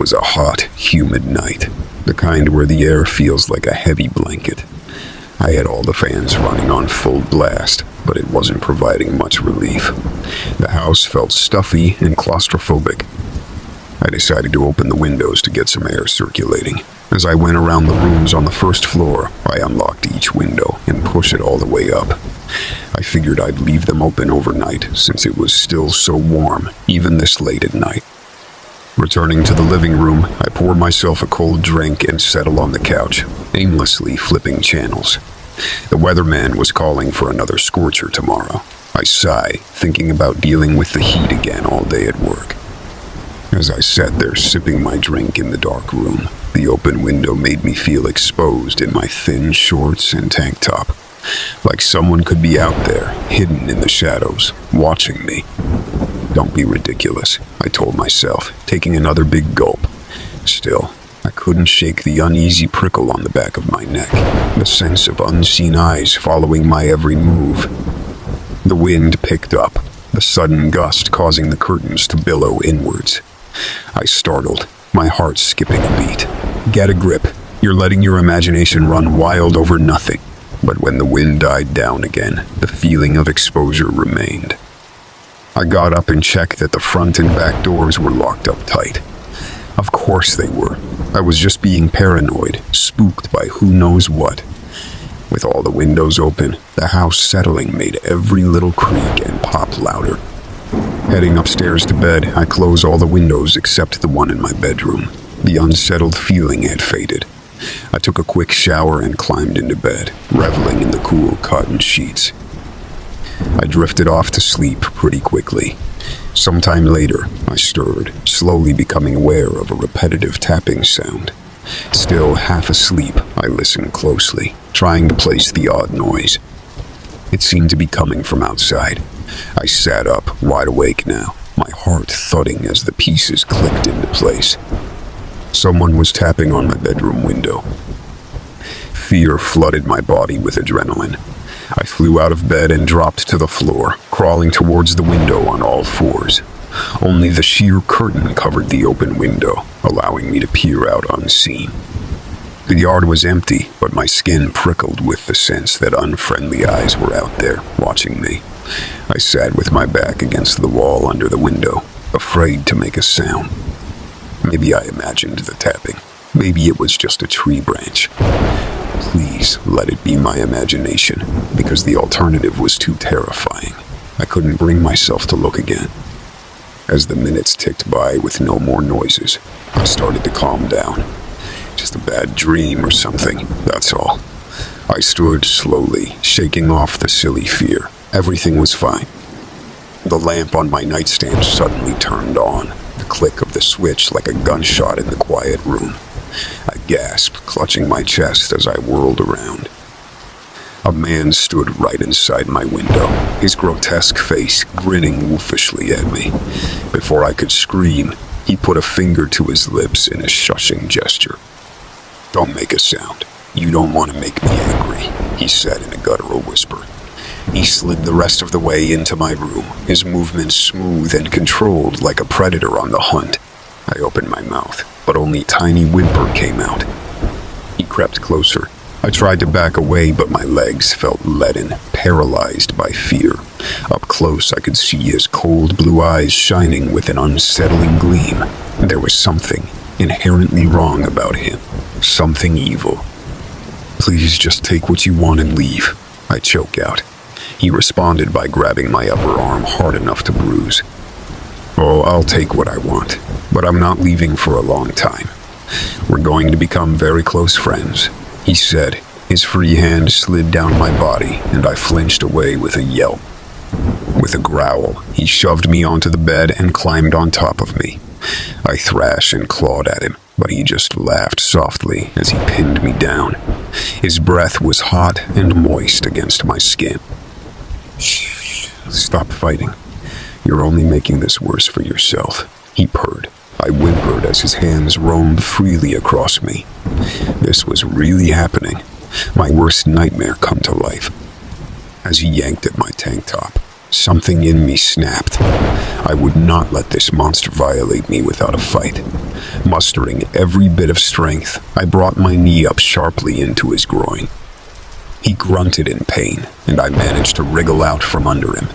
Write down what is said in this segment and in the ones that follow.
was a hot, humid night, the kind where the air feels like a heavy blanket. I had all the fans running on full blast, but it wasn't providing much relief. The house felt stuffy and claustrophobic. I decided to open the windows to get some air circulating. As I went around the rooms on the first floor, I unlocked each window and pushed it all the way up. I figured I'd leave them open overnight since it was still so warm, even this late at night. Returning to the living room, I poured myself a cold drink and settled on the couch, aimlessly flipping channels. The weatherman was calling for another scorcher tomorrow. I sighed, thinking about dealing with the heat again all day at work. As I sat there sipping my drink in the dark room, the open window made me feel exposed in my thin shorts and tank top, like someone could be out there, hidden in the shadows, watching me. Don't be ridiculous, I told myself, taking another big gulp. Still, I couldn't shake the uneasy prickle on the back of my neck, the sense of unseen eyes following my every move. The wind picked up, the sudden gust causing the curtains to billow inwards. I startled, my heart skipping a beat. Get a grip. You're letting your imagination run wild over nothing. But when the wind died down again, the feeling of exposure remained. I got up and checked that the front and back doors were locked up tight. Of course they were. I was just being paranoid, spooked by who knows what. With all the windows open, the house settling made every little creak and pop louder. Heading upstairs to bed, I closed all the windows except the one in my bedroom. The unsettled feeling had faded. I took a quick shower and climbed into bed, reveling in the cool cotton sheets. I drifted off to sleep pretty quickly. Sometime later, I stirred, slowly becoming aware of a repetitive tapping sound. Still half asleep, I listened closely, trying to place the odd noise. It seemed to be coming from outside. I sat up, wide awake now, my heart thudding as the pieces clicked into place. Someone was tapping on my bedroom window. Fear flooded my body with adrenaline. I flew out of bed and dropped to the floor, crawling towards the window on all fours. Only the sheer curtain covered the open window, allowing me to peer out unseen. The yard was empty, but my skin prickled with the sense that unfriendly eyes were out there, watching me. I sat with my back against the wall under the window, afraid to make a sound. Maybe I imagined the tapping. Maybe it was just a tree branch. Please let it be my imagination, because the alternative was too terrifying. I couldn't bring myself to look again. As the minutes ticked by with no more noises, I started to calm down. Just a bad dream or something, that's all. I stood slowly, shaking off the silly fear. Everything was fine. The lamp on my nightstand suddenly turned on, the click of the switch like a gunshot in the quiet room. I gasped, clutching my chest as I whirled around. A man stood right inside my window, his grotesque face grinning wolfishly at me. Before I could scream, he put a finger to his lips in a shushing gesture. "Don't make a sound. You don't want to make me angry," he said in a guttural whisper. He slid the rest of the way into my room, his movements smooth and controlled like a predator on the hunt. I opened my mouth, but only a tiny whimper came out. He crept closer. I tried to back away, but my legs felt leaden, paralyzed by fear. Up close, I could see his cold blue eyes shining with an unsettling gleam. There was something inherently wrong about him, something evil. "Please just take what you want and leave," I choked out. He responded by grabbing my upper arm hard enough to bruise. "Oh, I'll take what I want, but I'm not leaving for a long time. We're going to become very close friends," he said. His free hand slid down my body, and I flinched away with a yelp. With a growl, he shoved me onto the bed and climbed on top of me. I thrashed and clawed at him, but he just laughed softly as he pinned me down. His breath was hot and moist against my skin. "Shh, stop fighting. You're only making this worse for yourself," he purred. I whimpered as his hands roamed freely across me. This was really happening. My worst nightmare come to life. As he yanked at my tank top, Something in me snapped. I would not let this monster violate me without a fight. Mustering every bit of strength, I brought my knee up sharply into his groin. He grunted in pain, and I managed to wriggle out from under him.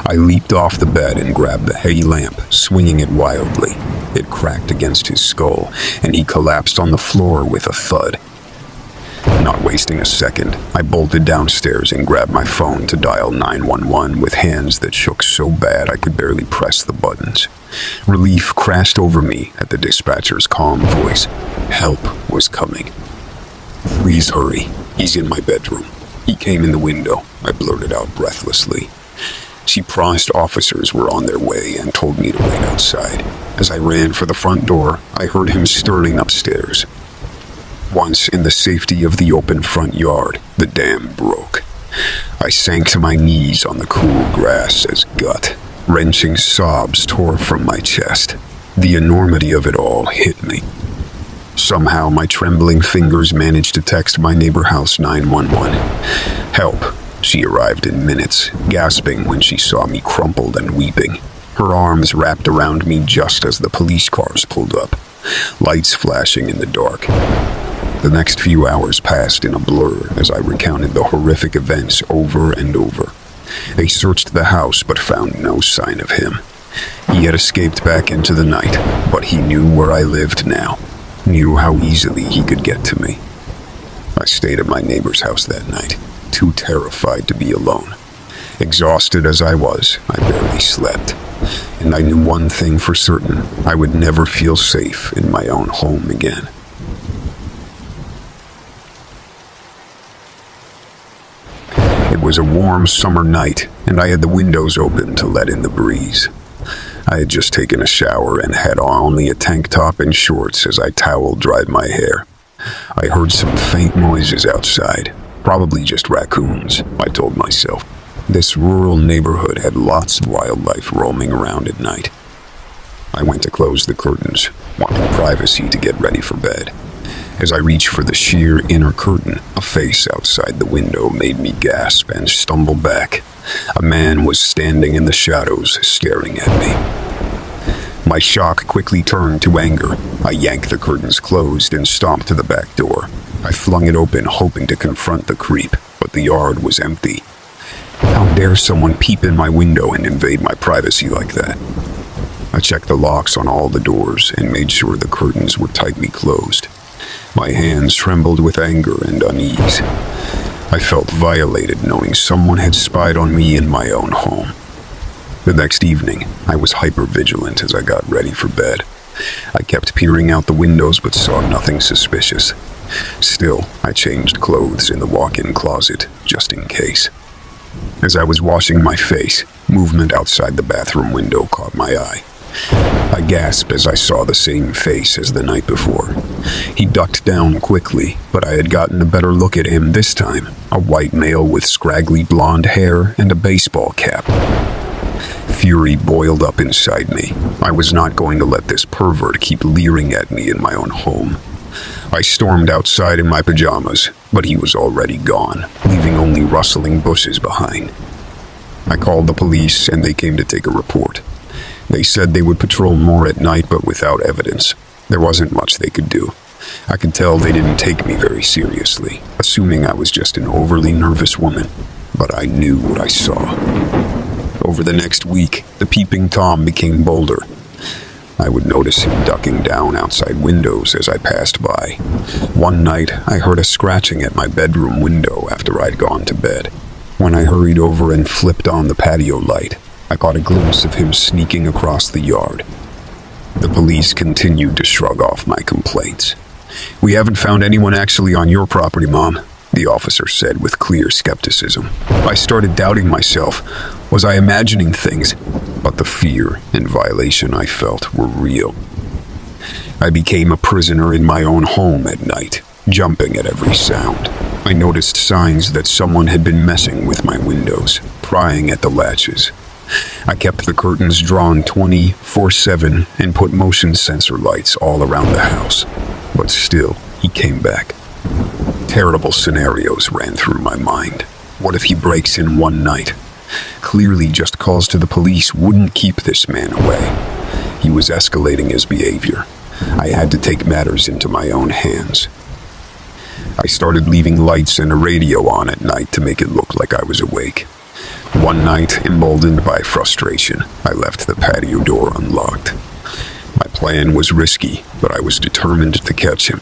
I leaped off the bed and grabbed the heavy lamp, swinging it wildly. It cracked against his skull, and he collapsed on the floor with a thud. Not wasting a second, I bolted downstairs and grabbed my phone to dial 911 with hands that shook so bad I could barely press the buttons. Relief crashed over me at the dispatcher's calm voice. Help was coming. Please hurry. He's in my bedroom. He came in the window, I blurted out breathlessly. She promised officers were on their way and told me to wait outside. As I ran for the front door, I heard him stirring upstairs. Once in the safety of the open front yard, the dam broke. I sank to my knees on the cool grass as gut-wrenching sobs tore from my chest. The enormity of it all hit me. Somehow my trembling fingers managed to text my neighbor house 911. Help. She arrived in minutes, gasping when she saw me crumpled and weeping. Her arms wrapped around me just as the police cars pulled up, lights flashing in the dark. The next few hours passed in a blur as I recounted the horrific events over and over. They searched the house but found no sign of him. He had escaped back into the night, but he knew where I lived now. Knew how easily he could get to me. I stayed at my neighbor's house that night, too terrified to be alone. Exhausted as I was, I barely slept. And I knew one thing for certain, I would never feel safe in my own home again. It was a warm summer night, and I had the windows open to let in the breeze. I had just taken a shower and had on only a tank top and shorts as I towel dried my hair. I heard some faint noises outside, probably just raccoons, I told myself. This rural neighborhood had lots of wildlife roaming around at night. I went to close the curtains, wanting privacy to get ready for bed. As I reached for the sheer inner curtain, a face outside the window made me gasp and stumble back. A man was standing in the shadows, staring at me. My shock quickly turned to anger. I yanked the curtains closed and stomped to the back door. I flung it open, hoping to confront the creep, but the yard was empty. How dare someone peep in my window and invade my privacy like that? I checked the locks on all the doors and made sure the curtains were tightly closed. My hands trembled with anger and unease. I felt violated knowing someone had spied on me in my own home. The next evening, I was hyper-vigilant as I got ready for bed. I kept peering out the windows but saw nothing suspicious. Still, I changed clothes in the walk-in closet, just in case. As I was washing my face, movement outside the bathroom window caught my eye. I gasped as I saw the same face as the night before. He ducked down quickly, but I had gotten a better look at him this time, a white male with scraggly blonde hair and a baseball cap. Fury boiled up inside me. I was not going to let this pervert keep leering at me in my own home. I stormed outside in my pajamas, but he was already gone, leaving only rustling bushes behind. I called the police and they came to take a report. They said they would patrol more at night, but without evidence. There wasn't much they could do. I could tell they didn't take me very seriously, assuming I was just an overly nervous woman. But I knew what I saw. Over the next week, the Peeping Tom became bolder. I would notice him ducking down outside windows as I passed by. One night, I heard a scratching at my bedroom window after I'd gone to bed. When I hurried over and flipped on the patio light, I caught a glimpse of him sneaking across the yard. The police continued to shrug off my complaints. "We haven't found anyone actually on your property, Mom," the officer said with clear skepticism. I started doubting myself. Was I imagining things? But the fear and violation I felt were real. I became a prisoner in my own home at night, jumping at every sound. I noticed signs that someone had been messing with my windows, prying at the latches. I kept the curtains drawn 24/7 and put motion sensor lights all around the house. But still, he came back. Terrible scenarios ran through my mind. What if he breaks in one night, Clearly, just calls to the police wouldn't keep this man away. He was escalating his behavior. I had to take matters into my own hands. I started leaving lights and a radio on at night to make it look like I was awake. One night, emboldened by frustration, I left the patio door unlocked. My plan was risky, but I was determined to catch him.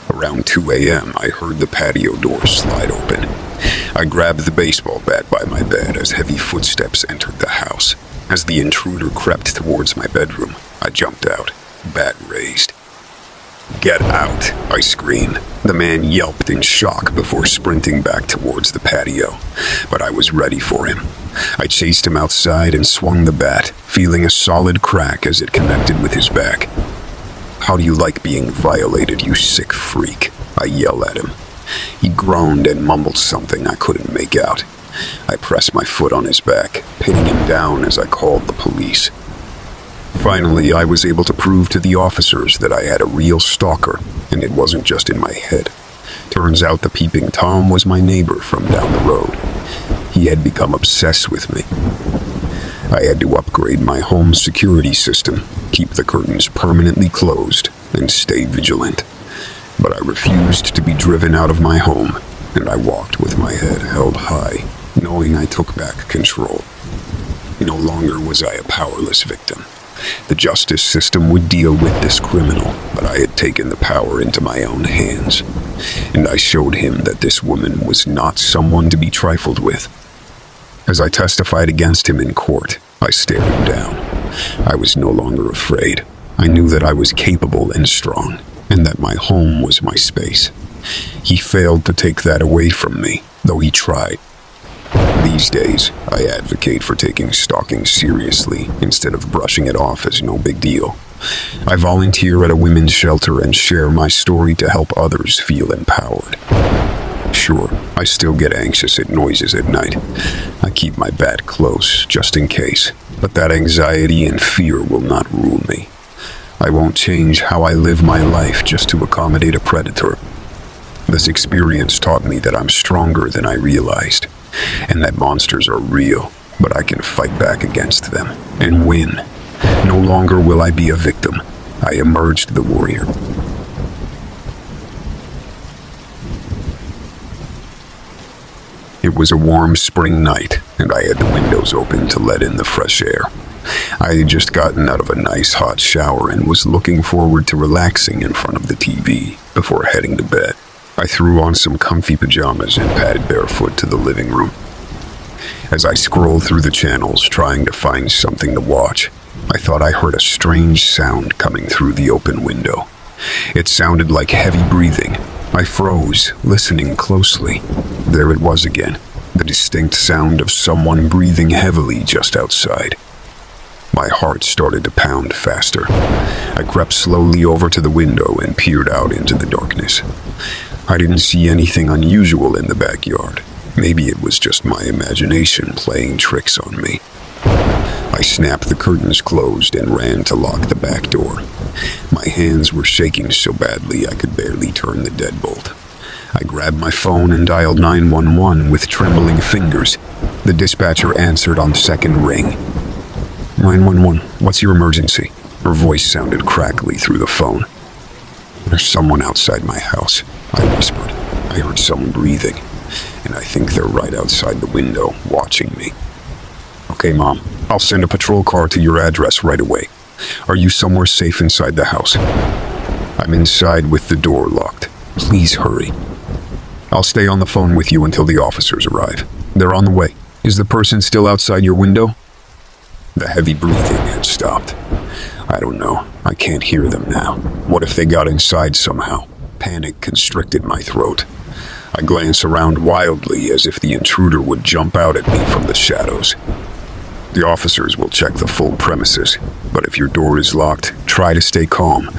Around 2 a.m., I heard the patio door slide open. I grabbed the baseball bat by my bed as heavy footsteps entered the house. As the intruder crept towards my bedroom, I jumped out, bat raised. "Get out," I screamed. The man yelped in shock before sprinting back towards the patio, but I was ready for him. I chased him outside and swung the bat, feeling a solid crack as it connected with his back. "How do you like being violated, you sick freak?" I yelled at him. He groaned and mumbled something I couldn't make out. I pressed my foot on his back, pinning him down as I called the police. Finally, I was able to prove to the officers that I had a real stalker, and it wasn't just in my head. Turns out the Peeping Tom was my neighbor from down the road. He had become obsessed with me. I had to upgrade my home security system, keep the curtains permanently closed, and stay vigilant. But I refused to be driven out of my home, and I walked with my head held high, knowing I took back control. No longer was I a powerless victim. The justice system would deal with this criminal, but I had taken the power into my own hands. And I showed him that this woman was not someone to be trifled with. As I testified against him in court, I stared him down. I was no longer afraid. I knew that I was capable and strong, and that my home was my space. He failed to take that away from me, though he tried. These days, I advocate for taking stalking seriously instead of brushing it off as no big deal. I volunteer at a women's shelter and share my story to help others feel empowered. Sure, I still get anxious at noises at night. I keep my bat close, just in case, but that anxiety and fear will not rule me. I won't change how I live my life just to accommodate a predator. This experience taught me that I'm stronger than I realized, and that monsters are real, but I can fight back against them and win. No longer will I be a victim. I emerged the warrior. It was a warm spring night, and I had the windows open to let in the fresh air. I had just gotten out of a nice hot shower and was looking forward to relaxing in front of the TV before heading to bed. I threw on some comfy pajamas and padded barefoot to the living room. As I scrolled through the channels trying to find something to watch, I thought I heard a strange sound coming through the open window. It sounded like heavy breathing. I froze, listening closely. There it was again, the distinct sound of someone breathing heavily just outside. My heart started to pound faster. I crept slowly over to the window and peered out into the darkness. I didn't see anything unusual in the backyard. Maybe it was just my imagination playing tricks on me. I snapped the curtains closed and ran to lock the back door. My hands were shaking so badly I could barely turn the deadbolt. I grabbed my phone and dialed 911 with trembling fingers. The dispatcher answered on the second ring. 911, what's your emergency? Her voice sounded crackly through the phone. There's someone outside my house, I whispered. I heard someone breathing, and I think they're right outside the window, watching me. Okay, Mom, I'll send a patrol car to your address right away. Are you somewhere safe inside the house? I'm inside with the door locked. Please hurry. I'll stay on the phone with you until the officers arrive. They're on the way. Is the person still outside your window? The heavy breathing had stopped. I don't know. I can't hear them now. What if they got inside somehow? Panic constricted my throat. I glanced around wildly as if the intruder would jump out at me from the shadows. The officers will check the full premises, but if your door is locked, try to stay calm.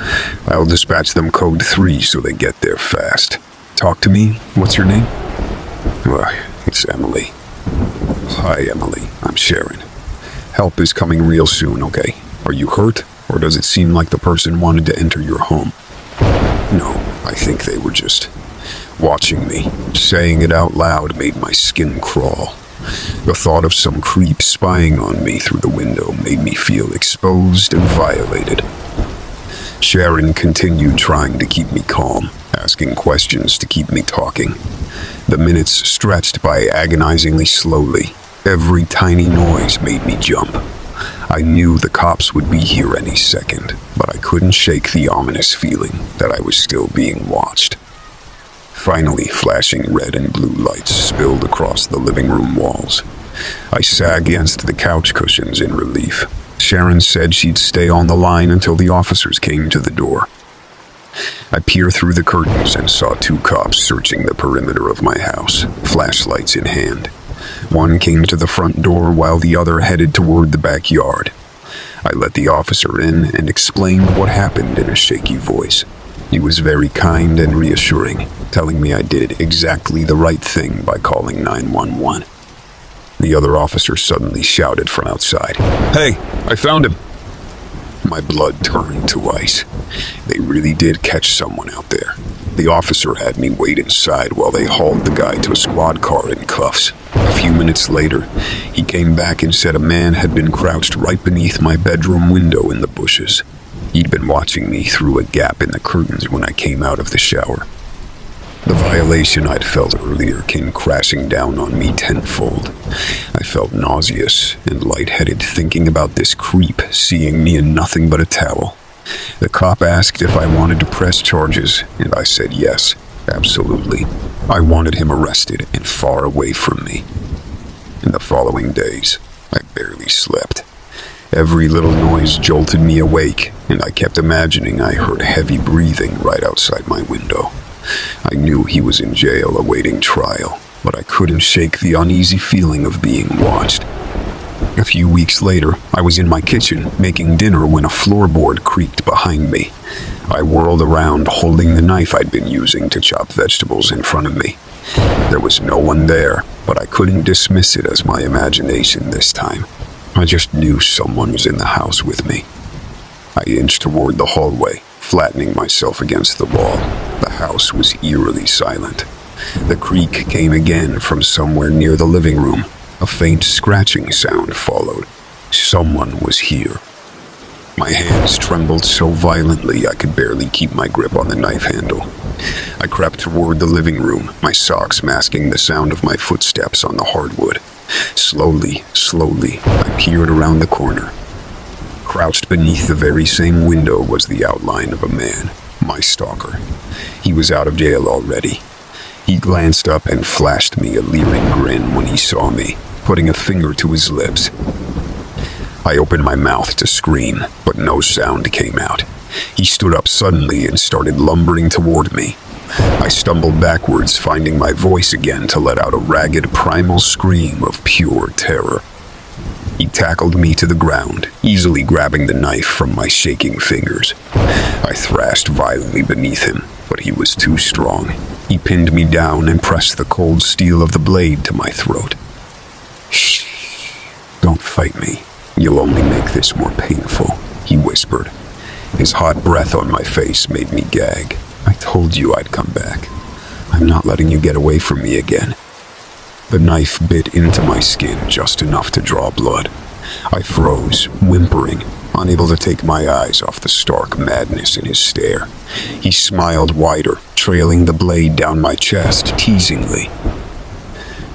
I'll dispatch them code 3 so they get there fast. Talk to me. What's your name? It's Emily. Hi, Emily. I'm Sharon. Help is coming real soon, okay? Are you hurt, or does it seem like the person wanted to enter your home? No, I think they were just watching me. Saying it out loud made my skin crawl. The thought of some creep spying on me through the window made me feel exposed and violated. Sharon continued trying to keep me calm, asking questions to keep me talking. The minutes stretched by agonizingly slowly. Every tiny noise made me jump. I knew the cops would be here any second, but I couldn't shake the ominous feeling that I was still being watched. Finally, flashing red and blue lights spilled across the living room walls. I sat against the couch cushions in relief. Sharon said she'd stay on the line until the officers came to the door. I peered through the curtains and saw 2 cops searching the perimeter of my house, flashlights in hand. One came to the front door while the other headed toward the backyard. I let the officer in and explained what happened in a shaky voice. He was very kind and reassuring, telling me I did exactly the right thing by calling 911. The other officer suddenly shouted from outside, "Hey, I found him!" My blood turned to ice. They really did catch someone out there. The officer had me wait inside while they hauled the guy to a squad car in cuffs. A few minutes later, he came back and said a man had been crouched right beneath my bedroom window in the bushes. He'd been watching me through a gap in the curtains when I came out of the shower. The violation I'd felt earlier came crashing down on me tenfold. I felt nauseous and lightheaded thinking about this creep seeing me in nothing but a towel. The cop asked if I wanted to press charges, and I said yes, absolutely. I wanted him arrested and far away from me. In the following days, I barely slept. Every little noise jolted me awake, and I kept imagining I heard heavy breathing right outside my window. I knew he was in jail awaiting trial, but I couldn't shake the uneasy feeling of being watched. A few weeks later, I was in my kitchen making dinner when a floorboard creaked behind me. I whirled around, holding the knife I'd been using to chop vegetables in front of me. There was no one there, but I couldn't dismiss it as my imagination this time. I just knew someone was in the house with me. I inched toward the hallway, flattening myself against the wall. The house was eerily silent. The creak came again from somewhere near the living room. A faint scratching sound followed. Someone was here. My hands trembled so violently I could barely keep my grip on the knife handle. I crept toward the living room, my socks masking the sound of my footsteps on the hardwood. Slowly, I peered around the corner. Crouched beneath the very same window was the outline of a man, my stalker. He was out of jail already. He glanced up and flashed me a leering grin when he saw me, putting a finger to his lips. I opened my mouth to scream, but no sound came out. He stood up suddenly and started lumbering toward me. I stumbled backwards, finding my voice again to let out a ragged, primal scream of pure terror. He tackled me to the ground, easily grabbing the knife from my shaking fingers. I thrashed violently beneath him, but he was too strong. He pinned me down and pressed the cold steel of the blade to my throat. "Shh, don't fight me. You'll only make this more painful," he whispered. His hot breath on my face made me gag. "I told you I'd come back. I'm not letting you get away from me again." The knife bit into my skin just enough to draw blood. I froze, whimpering, unable to take my eyes off the stark madness in his stare. He smiled wider, trailing the blade down my chest teasingly.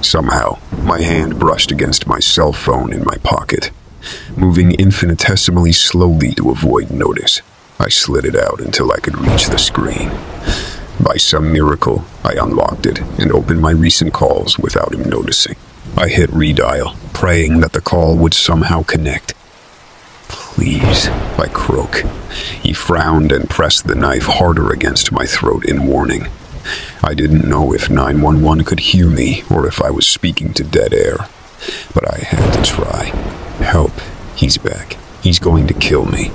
Somehow, my hand brushed against my cell phone in my pocket. Moving infinitesimally slowly to avoid notice, I slid it out until I could reach the screen. By some miracle, I unlocked it and opened my recent calls without him noticing. I hit redial, praying that the call would somehow connect. "Please," I croaked. He frowned and pressed the knife harder against my throat in warning. I didn't know if 911 could hear me or if I was speaking to dead air, but I had to try. "Help, he's back. He's going to kill me."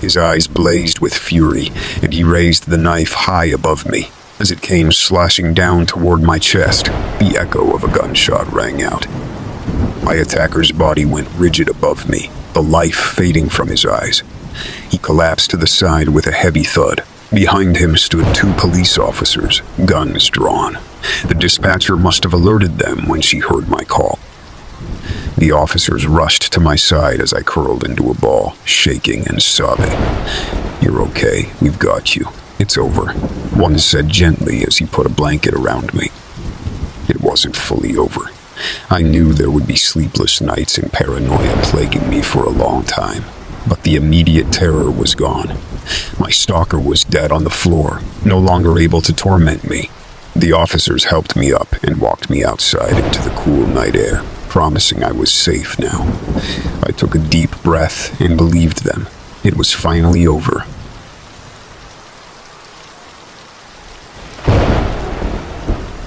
His eyes blazed with fury, and he raised the knife high above me. As it came slashing down toward my chest, the echo of a gunshot rang out. My attacker's body went rigid above me, the life fading from his eyes. He collapsed to the side with a heavy thud, Behind him stood two police officers, guns drawn. The dispatcher must have alerted them when she heard my call. The officers rushed to my side as I curled into a ball, shaking and sobbing. "You're okay, we've got you. It's over," one said gently as he put a blanket around me. It wasn't fully over. I knew there would be sleepless nights and paranoia plaguing me for a long time, but the immediate terror was gone. My stalker was dead on the floor, no longer able to torment me. The officers helped me up and walked me outside into the cool night air, promising I was safe now. I took a deep breath and believed them. It was finally over.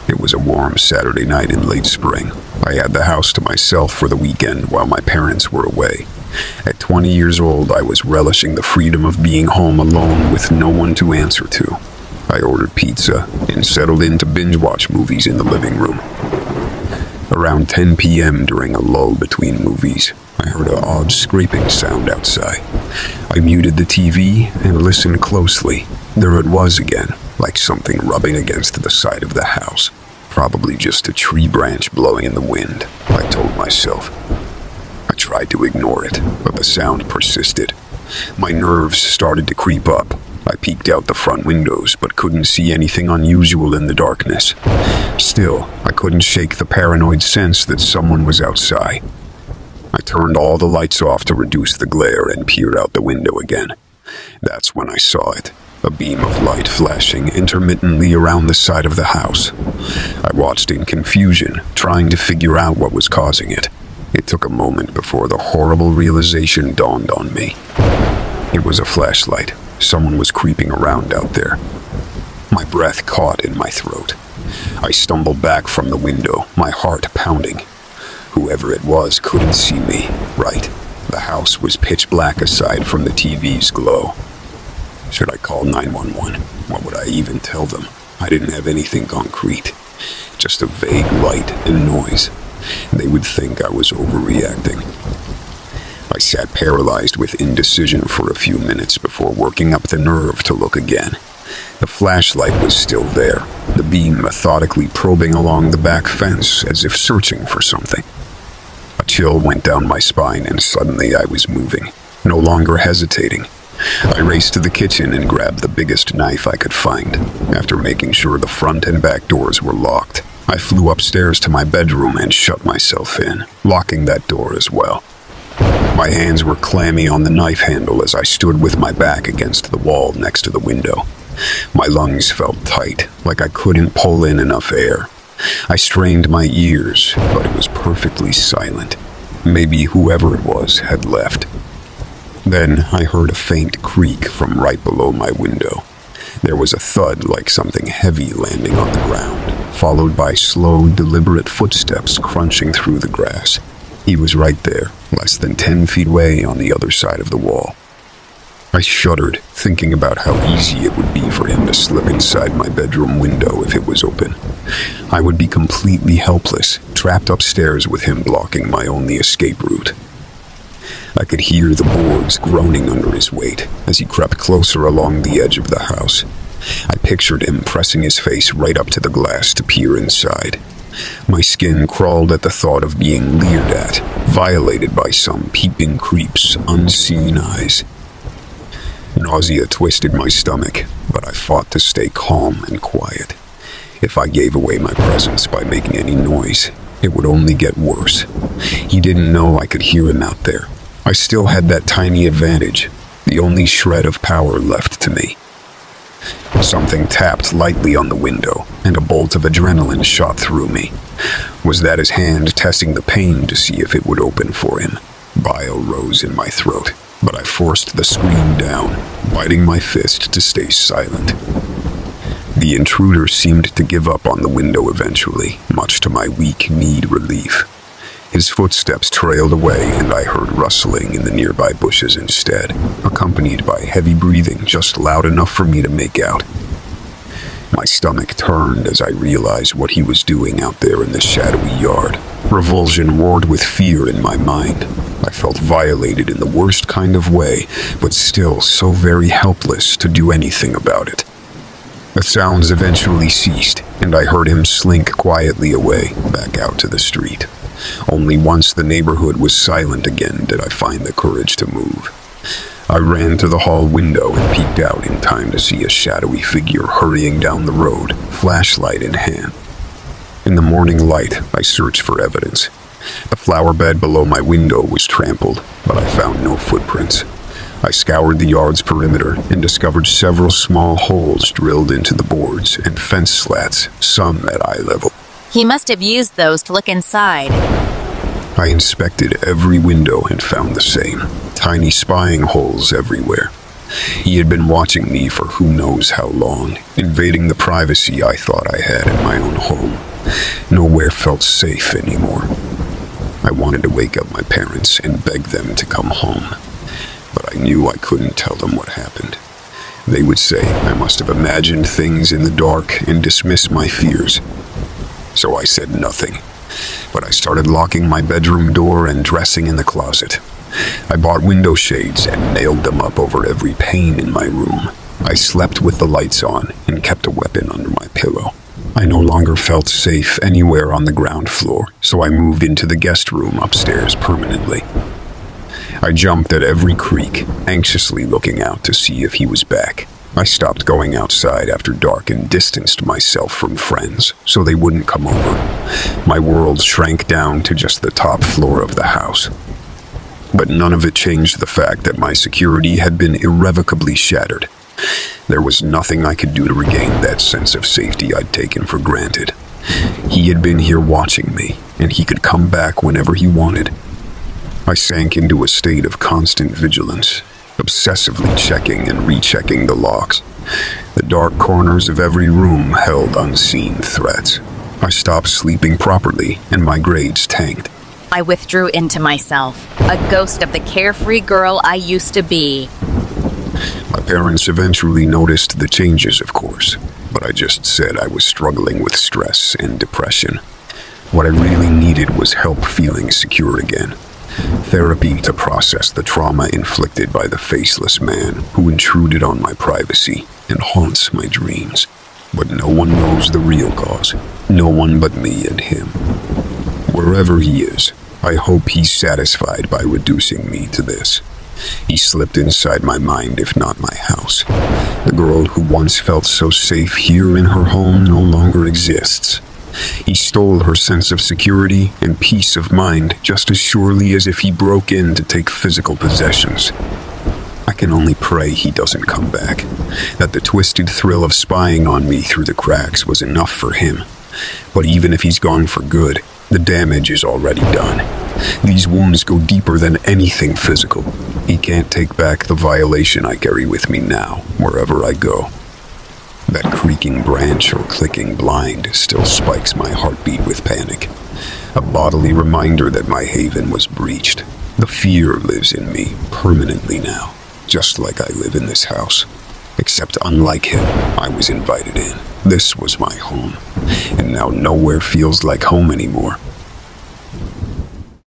It was a warm Saturday night in late spring. I had the house to myself for the weekend while my parents were away. At 20 years old, I was relishing the freedom of being home alone with no one to answer to. I ordered pizza and settled in to binge-watch movies in the living room. Around 10 p.m. during a lull between movies, I heard an odd scraping sound outside. I muted the TV and listened closely. There it was again, like something rubbing against the side of the house. Probably just a tree branch blowing in the wind, I told myself. I tried to ignore it, but the sound persisted. My nerves started to creep up. I peeked out the front windows, but couldn't see anything unusual in the darkness. Still, I couldn't shake the paranoid sense that someone was outside. I turned all the lights off to reduce the glare and peered out the window again. That's when I saw it. A beam of light flashing intermittently around the side of the house. I watched in confusion, trying to figure out what was causing it. It took a moment before the horrible realization dawned on me. It was a flashlight. Someone was creeping around out there. My breath caught in my throat. I stumbled back from the window, my heart pounding. Whoever it was couldn't see me, right? The house was pitch black aside from the TV's glow. Should I call 911? What would I even tell them? I didn't have anything concrete. Just a vague light and noise. They would think I was overreacting. I sat paralyzed with indecision for a few minutes before working up the nerve to look again. The flashlight was still there, the beam methodically probing along the back fence as if searching for something. A chill went down my spine and suddenly I was moving, no longer hesitating. I raced to the kitchen and grabbed the biggest knife I could find. After making sure the front and back doors were locked, I flew upstairs to my bedroom and shut myself in, locking that door as well. My hands were clammy on the knife handle as I stood with my back against the wall next to the window. My lungs felt tight, like I couldn't pull in enough air. I strained my ears, but it was perfectly silent. Maybe whoever it was had left. Then I heard a faint creak from right below my window. There was a thud like something heavy landing on the ground, followed by slow, deliberate footsteps crunching through the grass. He was right there, less than 10 feet away on the other side of the wall. I shuddered, thinking about how easy it would be for him to slip inside my bedroom window if it was open. I would be completely helpless, trapped upstairs with him blocking my only escape route. I could hear the boards groaning under his weight as he crept closer along the edge of the house. I pictured him pressing his face right up to the glass to peer inside. My skin crawled at the thought of being leered at, violated by some peeping creep's unseen eyes. Nausea twisted my stomach, but I fought to stay calm and quiet. If I gave away my presence by making any noise, it would only get worse. He didn't know I could hear him out there. I still had that tiny advantage, the only shred of power left to me. Something tapped lightly on the window, and a bolt of adrenaline shot through me. Was that his hand testing the pane to see if it would open for him? Bile rose in my throat, but I forced the scream down, biting my fist to stay silent. The intruder seemed to give up on the window eventually, much to my weak-kneed relief. His footsteps trailed away, and I heard rustling in the nearby bushes instead, accompanied by heavy breathing just loud enough for me to make out. My stomach turned as I realized what he was doing out there in the shadowy yard. Revulsion warred with fear in my mind. I felt violated in the worst kind of way, but still so very helpless to do anything about it. The sounds eventually ceased, and I heard him slink quietly away, back out to the street. Only once the neighborhood was silent again did I find the courage to move. I ran to the hall window and peeked out in time to see a shadowy figure hurrying down the road, flashlight in hand. In the morning light, I searched for evidence. The flower bed below my window was trampled, but I found no footprints. I scoured the yard's perimeter and discovered several small holes drilled into the boards and fence slats, some at eye level. He must have used those to look inside. I inspected every window and found the same, tiny spying holes everywhere. He had been watching me for who knows how long, invading the privacy I thought I had in my own home. Nowhere felt safe anymore. I wanted to wake up my parents and beg them to come home, but I knew I couldn't tell them what happened. They would say I must have imagined things in the dark and dismiss my fears. So I said nothing, but I started locking my bedroom door and dressing in the closet. I bought window shades and nailed them up over every pane in my room. I slept with the lights on and kept a weapon under my pillow. I no longer felt safe anywhere on the ground floor, so I moved into the guest room upstairs permanently. I jumped at every creak, anxiously looking out to see if he was back. I stopped going outside after dark and distanced myself from friends so they wouldn't come over. My world shrank down to just the top floor of the house. But none of it changed the fact that my security had been irrevocably shattered. There was nothing I could do to regain that sense of safety I'd taken for granted. He had been here watching me, and he could come back whenever he wanted. I sank into a state of constant vigilance, obsessively checking and rechecking the locks. The dark corners of every room held unseen threats. I stopped sleeping properly, and my grades tanked. I withdrew into myself, a ghost of the carefree girl I used to be. My parents eventually noticed the changes, of course, but I just said I was struggling with stress and depression. What I really needed was help feeling secure again. Therapy to process the trauma inflicted by the faceless man who intruded on my privacy and haunts my dreams. But no one knows the real cause. No one but me and him. Wherever he is, I hope he's satisfied by reducing me to this. He slipped inside my mind, if not my house. The girl who once felt so safe here in her home no longer exists. He stole her sense of security and peace of mind just as surely as if he broke in to take physical possessions. I can only pray he doesn't come back, that the twisted thrill of spying on me through the cracks was enough for him. But even if he's gone for good, the damage is already done. These wounds go deeper than anything physical. He can't take back the violation I carry with me now, wherever I go. That creaking branch or clicking blind still spikes my heartbeat with panic. A bodily reminder that my haven was breached. The fear lives in me permanently now, just like I live in this house. Except unlike him, I was invited in. This was my home, and now nowhere feels like home anymore.